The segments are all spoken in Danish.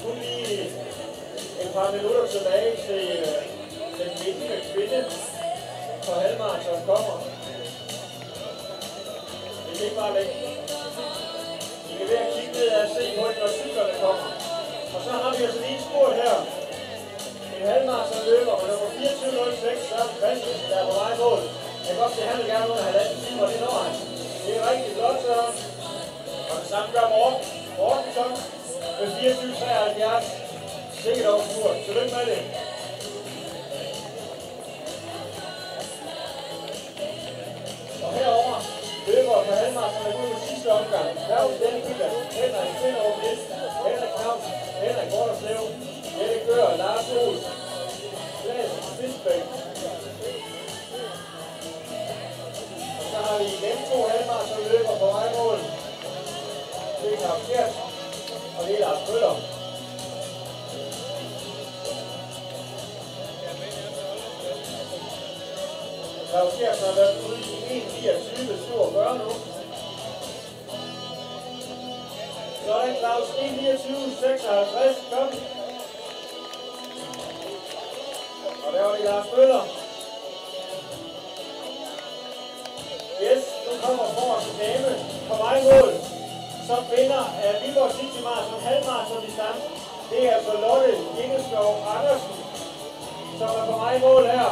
kun lige et par minutter tilbage til den vindende kvinde for halvmarathon kommer. Det er ikke bare længe. I kan ved at kigge ned og se på når cyklerne kommer. Og så har vi altså lige en spurt her. En halvmarathon løber med nummer 24.06, Søren Christensen, der er på vej mål. Jeg kan godt se, at han vil gerne under halvanden time, og det når han. Det er rigtig flot, Søren. Og det samme gør Mortensen med 24.73. Sikkert over tur. Tillykke med det. Og herovre løber på halvmarathon, der går ud i sidste omgang. Claus Denbygger, Henrik Finderup Nielsen, Henrik Knavsen, Henrik Gorderslev, Jette Gør, Lars Ohl, Klaas Fidsbæk. Og så har vi igen 2 halvmarathon løber på vejmål. Det er Claus Kjærs, og det er Lars Møller. Claus Kjærs har været ude i 1.29.47 nu. Så er det Claus 1.29.56. Kom. Og der var det Lars Møller. Yes, nu kommer forreste dame på vejmål. Som vinder af Viborg City Marathon halvmarathon distance. Det er altså Lotte Jengeskov Andersen, som er på vejmål her.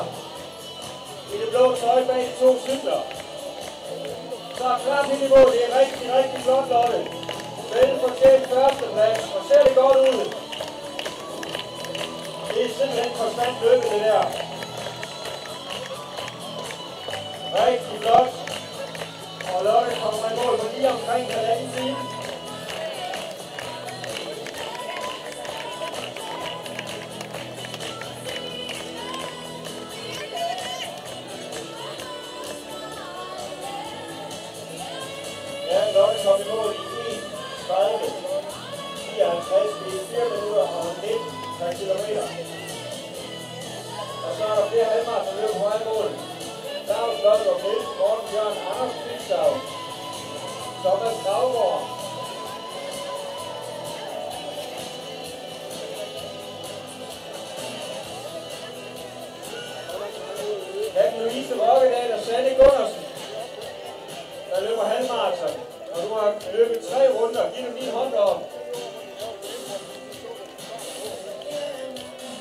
I det blå tøj bag de 2 cykler. Så er klart til niveau. Det er rigtig, rigtig flot, Lotte. Velfortjent førsteplads, og ser det godt ud. Det er simpelthen konstant løbet, det der. Rigtig flot. Og Lotte kommer i mål på lige omkring halvanden time. Lotte kom i mål i 1.30, 54, det er 4 minutter og 19 per kilometer. Og så er der flere halvmarathon løb på vej mål. Claus Lottegaard Nielsen, Morten Bjørn, Anders Kvikshav, Thomas Gravgaard. Anne-Louise Rokkedal og Sanne Gunnarsen, der løber halvmarathon. Og nu har løbet 3 runder. Giv dem lige en hånd op.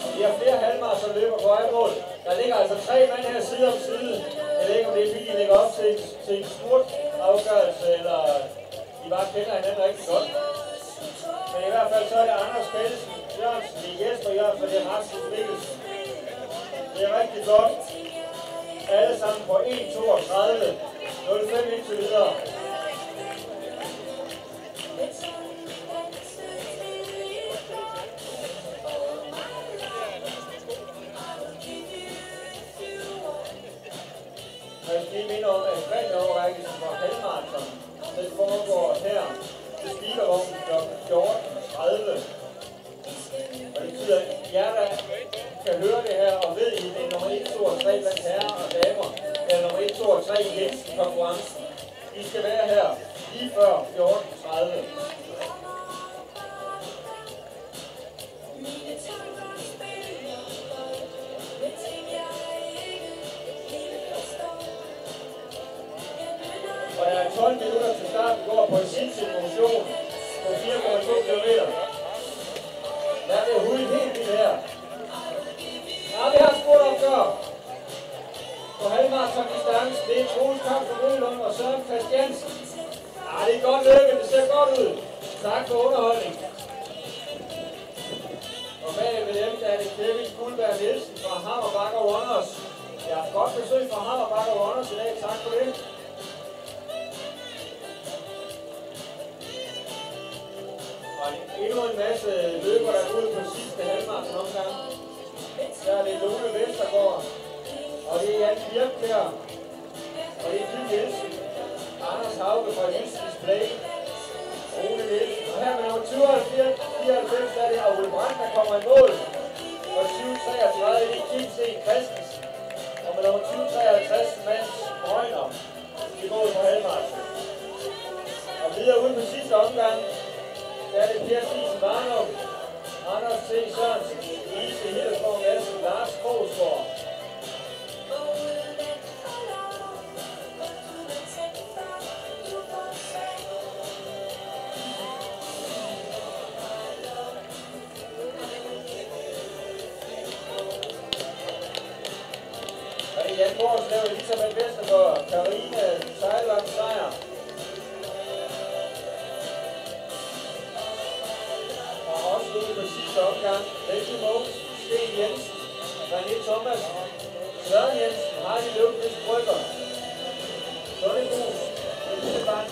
Og vi har flere halvmarathon løber på vejmål. Der ligger altså 3 mand her side om side. Jeg ved ikke, om det er fordi, de ligger op til en smurt afgørelse, eller de bare kender hinanden rigtig godt. Men i hvert fald så er det Anders Kjeldsen, Jørgensen, det er Jesper Jørgensen, og det er Rasmus Mikkelsen. Det er rigtig flot. Alle sammen på 1.32. 05 indtil videre. Jeg skal lige minde om, at sprintoverrækkelsen for halvmarathon, den foregår her til speakervognen kl. 14.30. Og det betyder, at jer, der kan høre det her og ved, at det er nummer 1, 2 og 3 blandt herrer og damer, eller nummer 1, 2 og 3 i Jensen-konkurrencen, I skal være her lige før 14.30. Og der er 12 minutter til start, vi går på en sindssyg motion på 4,2 km. Der er det hullet helt vildt her. Ja, vi har spurgt opgør på halvmarathon distance. Det er Troels Kamp for Rødlund og Søren Christiansen. Ja, det er godt løbet, det ser godt ud. Tak for underholdning. Og bagved dem, der er det Kevin Guldberg Nielsen fra Hammerbakker Runners. Jeg har godt besøg fra Hammerbakker Runners i dag, tak for det. Og endnu en masse løber, der er ude på sidste halvmarathon omgang. Der er det Lone Vestergaard, og det er Jan Birkbjerg, og det er Kim Nielsen, Anders Hauge fra Jysk Display, Rune Nielsen, og her med nummer 94, der er det Aule Brandt, der kommer i mål, og 2033 er det Kim C. Christensen, og med nummer 2053 Mads Højner i mål på halvmarathon. Og videre ude på sidste omgang, der er det Per Stisen Varnum, Anders T. Sørensen, Lise Hildesgaard Madsen, Lars Krogsgaard. Jan Borslev, Elisabeth Vestergaard, Karine Sejlund Sejr. Og også ude på sidste omgang, Helge Mogens, Sten Jensen, René Thomas, Søren Jensen, Hardy Løvqvist Brygger, Sonny Bus, Elise Bang.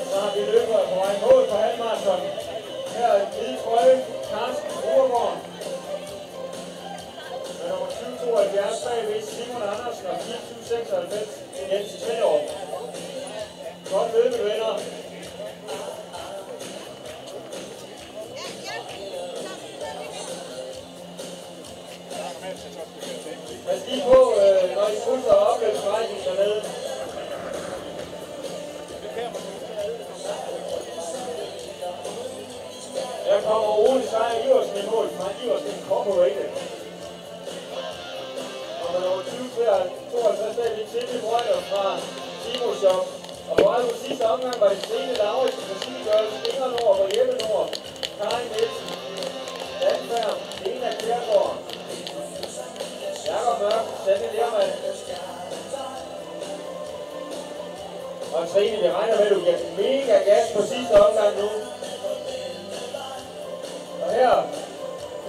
Så har vi løbere på vej mål på halvmarathon. Her er Hvide Frøje, Carsten Brugergaard. Med nummer 2072 bagved Simon Andersen og 2496 Jens Tænderup. Godt løbet, venner. Pas lige på, når I krydser opløbsstrækningen dernede. Der kommer Ole Sejr Iversen i mål fra Iversen Incorporated. Og med nummer 2052 der er vi Tilly Brøger fra Timo Shop. Og på vej på sidste omgang var det Stine Lauritsen fra Sygørelse, Inger Nord og Jeppe Nord, Karin Nielsen, Dan Færm, Lena Kjærgaard, Jakob Mørk, Sanne Lermand. Og Trine, vi regner med, at du giver mega gas på sidste omgang nu. Og her,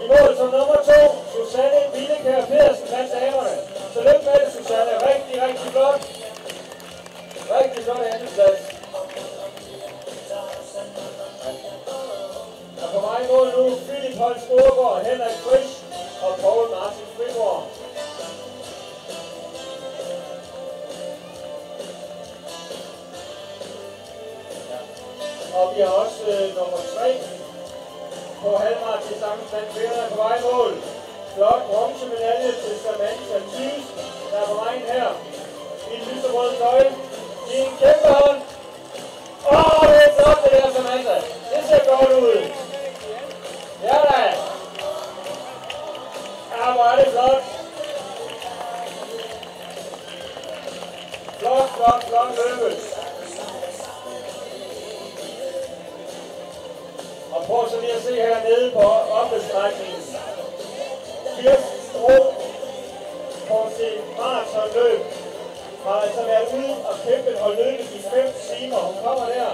i mål som nummer 2, Susanne Villekær Pedersen blandt damerne. Tillykke med det, Susanne. Rigtig, rigtig flot. Rigtig flot andelplads. Og på vej mål nu, Philip Holst Storgård, Henrik Frisch og Poul Martin Friborg. Og vi har også nummer 3 på halvmarathondistancen blandt kvinderne på vej mål. Flot bronzemedalje til Samantha Thyssen, der er på vejen her. I en lyserød trøje. I en kæmpe hånd. Det er flot det der, Samantha. Det ser godt ud. Ja da. Ja, hvor er det flot. Flot løbet. Og prøv så lige at se hernede på opløbsstrækningen. Kirsten Stro på sit maratonløb har altså været ude og kæmpe og løbet i 5 timer. Hun kommer der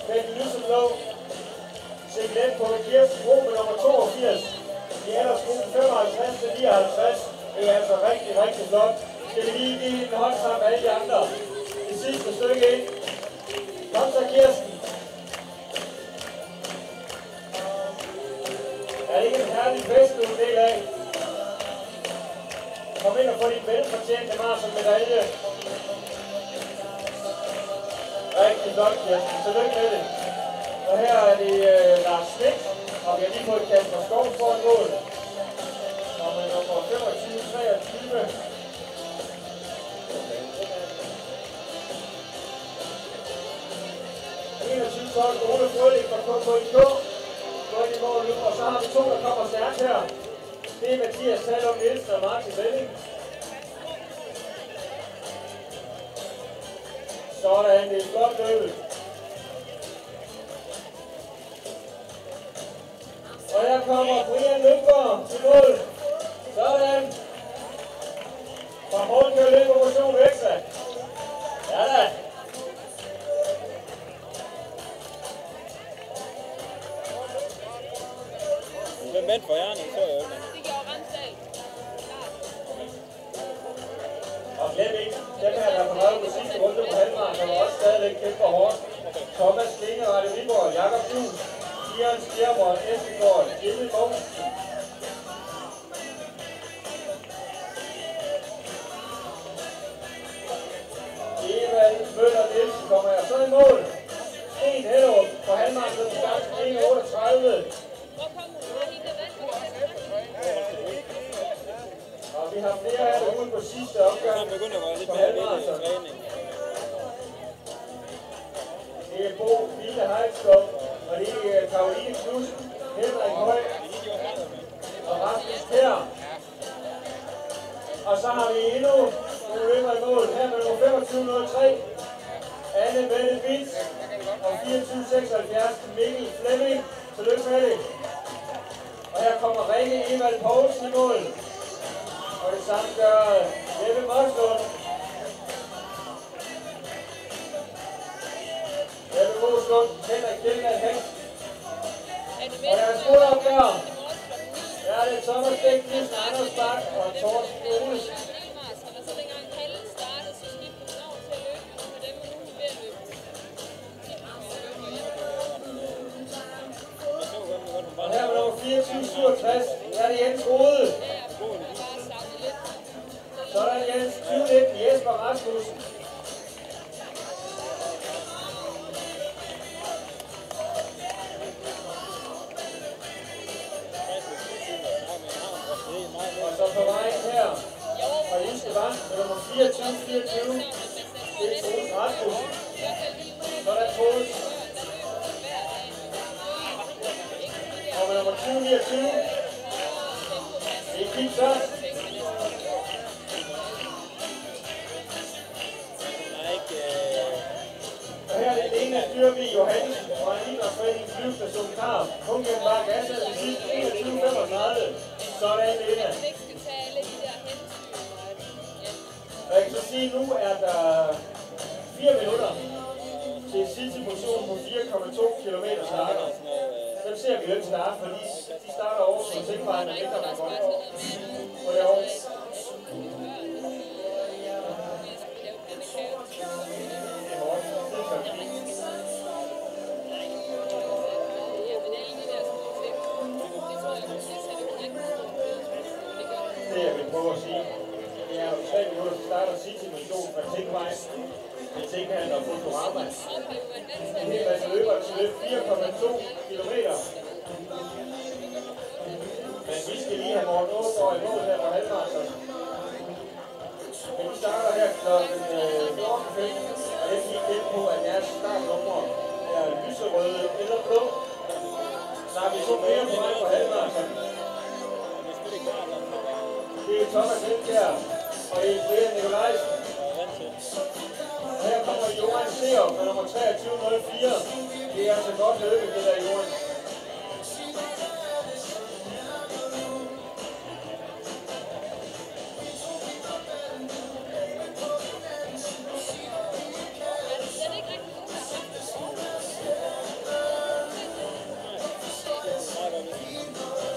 med den lyseblå ciklet på Kirsten Stro med nummer 82. I aldersgruppen 55 til 59. Det er altså rigtig, rigtig flot. Skal vi lige give en hånd sammen med alle de andre. Det sidste stykke ind. Kom så, Kirsten. Er det ikke en herlig fest, du er en del af? Kom ind og få din velfortjente marathonmedalje. Rigtig flot, Kirsten. Tillykke med det. Og her er det Lars Schmidt, og vi har lige fået Kasper Skov foran mål. Og med nummer 25-23. Ole Frølich fra KKIK. Godt i mål nu, og så har vi 2, der kommer stærkt her. Det er Mathias Talum Nielsen og Martin Velling. Sådan, det er flot løbet. Og her kommer Brian Lynggaard til mål. Sådan. Fra målkører løb på motion Væksta. Ja da. Hvem vandt for Jørgen? Så er det. Det gjorde Ramsdal. Og glem ikke, dem her, der er på vej på sidste runde på halvmarathon, var også stadigvæk kæmper hårdt. Thomas Klinge, Rette Viborg, Jakob Juhl, Jørgen Skjerborg, Esbjørn, Emil Mogensen. Evald Møller Nielsen kommer her så i mål. Sten Hellerup på halvmarathon i gang 1.38. Og vi har flere her derude på sidste omgang. Så begynder at være lidt mere lidt træning. Det er Bo Lille Heidskov, og det er Karoline Knudsen. Henrik Høj og Rasmus Kjær. Og så har vi endnu nogle løbere i mål. Her med nummer 25.03. Anne Mette Bits og 24.76 Mikkel Flemming. Tillykke med det. Og her kommer Rikke Evald Poulsen i mål. Og det samme gør Jeppe Moslund. Jeppe Moslund, Henrik Kjeldal Hansen. Og der er skoleopgør. Der er det Thomas Bæk, Kirsten Anders Bak og Torsten Olesen. Og her er nummer 24.67. Der er det Jens Rode. Så er der Jens 2019 Jesper Rasmussen. Og så på vejen her fra Jyske Bank med nummer 24.24. Det er Troels Rasmussen. Så er der Troels. Og med nummer 20.29. Det er Kim Sørensen. Og her er det Lena Dyrby Johansen fra Idrætsforeningen Flyvestation Karup. Hun gennem bakke Assad til sidst 21.35. Sådan Lena. Og jeg kan så sige, nu er der 4 minutter til sidste position på 4,2 km starter. Dem ser vi jo ikke starte, fordi de starter over på Singvejen, og det kan man godt på det år. Det jeg vil prøve at sige, det er jo 3 minutter, så starter sidste position fra Singvejen. Det tænker han og Futurama. En hel masse løbere til løb 4,2 kilometer. Men vi skal lige have Morten Åsgaard i mål her på halvmarathon. Men vi starter her kl. 14.15, og jeg skal gætte på, at deres startnummer er lyserøde eller blå. Så har vi 2 mere på vej på halvmarathon. Det er Thomas Elkjær, og det er Brian Nikolajsen. Og her kommer Johan Serup med nummer 23.04. Det er altså godt løbet, det der Johan.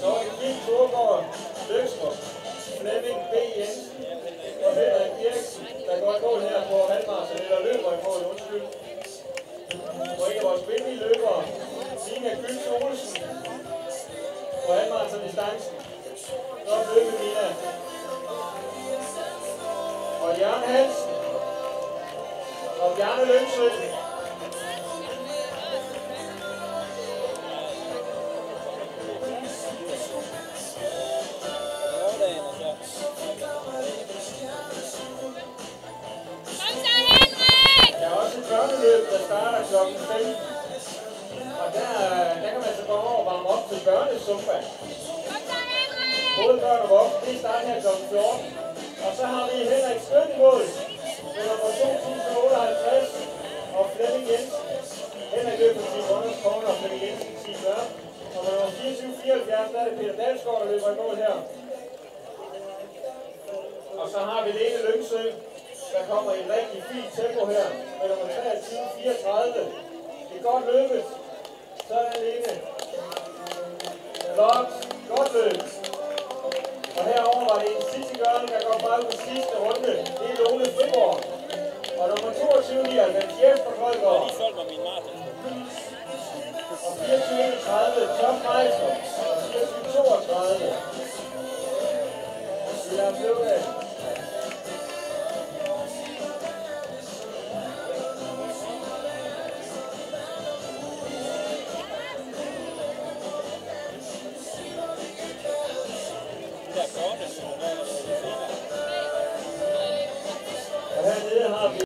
Så er det Kim Thorgård, Løgstrup, Flemming B. Jensen og Henrik Eriksen, der går i mål her på halvmarathon, eller løber i mål, undskyld. Og en af vores kvindelige løbere, Sina Gyls Olsen, på halvmarathon-distancen. Godt løbet, Nina. Og Jørgen Hansen og Bjarne Lønsø. Børneløb, der starter klokken 5. Og der kan man så gå over og varme op til børnesumba. Både børn og voksne, det starter her klokken 14. Og så har vi Henrik Skønmål med nummer 2058 og Flemming Jensen. Henrik løber til Rønners Korn og Flemming Jensen til Børn. Og med nummer 24.74, der er det Peter Dalsgaard, der løber i mål her. Og så har vi Lene Lyngsø, der kommer i en rigtig fin tempo her, med nummer 23.34. Det er godt løbet. Sådan Lene. Flot. Godt løbet. Og herover var det en sidste gørning, der går bare ud sidste runde. Det er Lone Friborg. Og nummer 22.99 Jesper Koldgaard. Og 24.31 Tom Meister. Og 24.32. Vi lader blive